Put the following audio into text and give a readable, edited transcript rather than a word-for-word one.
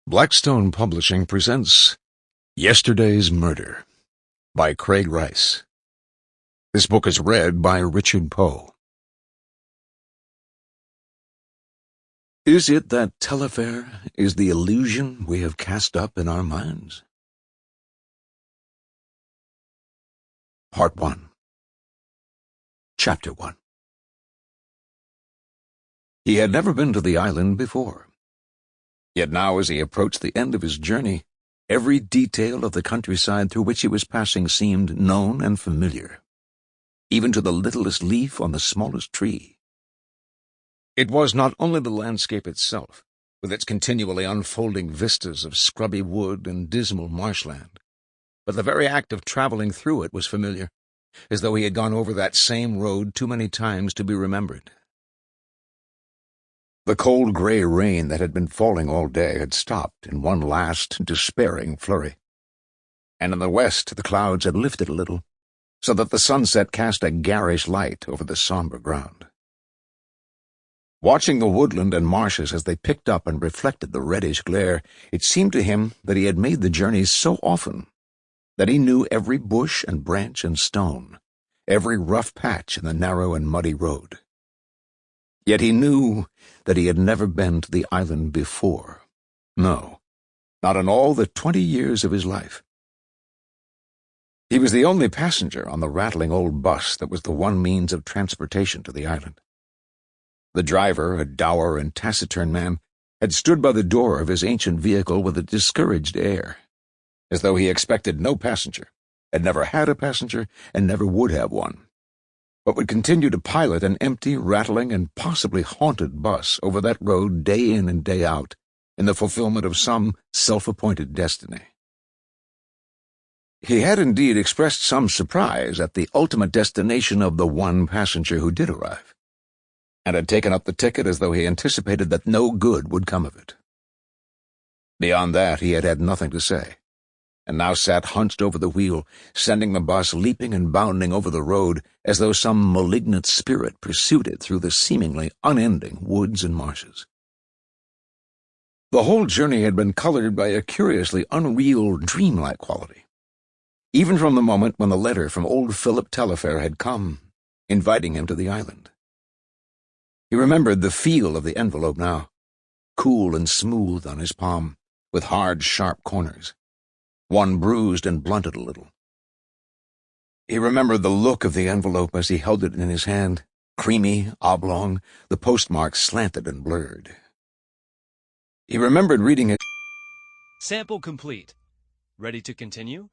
Blackstone Publishing presents Yesterday's Murder by Craig Rice. This book is read by Richard Poe. Is it that Telefair is the illusion we have cast up in our minds? Part 1. Chapter 1. He had never been to the island before. Yet now, as he approached the end of his journey, every detail of the countryside through which he was passing seemed known and familiar, even to the littlest leaf on the smallest tree. It was not only the landscape itself, with its continually unfolding vistas of scrubby wood and dismal marshland, but the very act of traveling through it was familiar, as though he had gone over that same road too many times to be remembered. The cold gray rain that had been falling all day had stopped in one last, despairing flurry, and in the west the clouds had lifted a little, so that the sunset cast a garish light over the somber ground. Watching the woodland and marshes as they picked up and reflected the reddish glare, it seemed to him that he had made the journey so often that he knew every bush and branch and stone, every rough patch in the narrow and muddy road. Yet he knew that he had never been to the island before. No, not in all the 20 years of his life. He was the only passenger on the rattling old bus that was the one means of transportation to the island. The driver, a dour and taciturn man, had stood by the door of his ancient vehicle with a discouraged air, as though he expected no passenger, had never had a passenger, and never would have one, but would continue to pilot an empty, rattling, and possibly haunted bus over that road day in and day out in the fulfillment of some self-appointed destiny. He had indeed expressed some surprise at the ultimate destination of the one passenger who did arrive, and had taken up the ticket as though he anticipated that no good would come of it. Beyond that he had had nothing to say, and now sat hunched over the wheel, sending the bus leaping and bounding over the road as though some malignant spirit pursued it through the seemingly unending woods and marshes. The whole journey had been colored by a curiously unreal, dreamlike quality, even from the moment when the letter from old Philip Telefair had come, inviting him to the island. He remembered the feel of the envelope now, cool and smooth on his palm, with hard, sharp corners, one bruised and blunted a little. He remembered the look of the envelope as he held it in his hand, creamy, oblong, the postmark slanted and blurred. He remembered reading it. Sample complete. Ready to continue?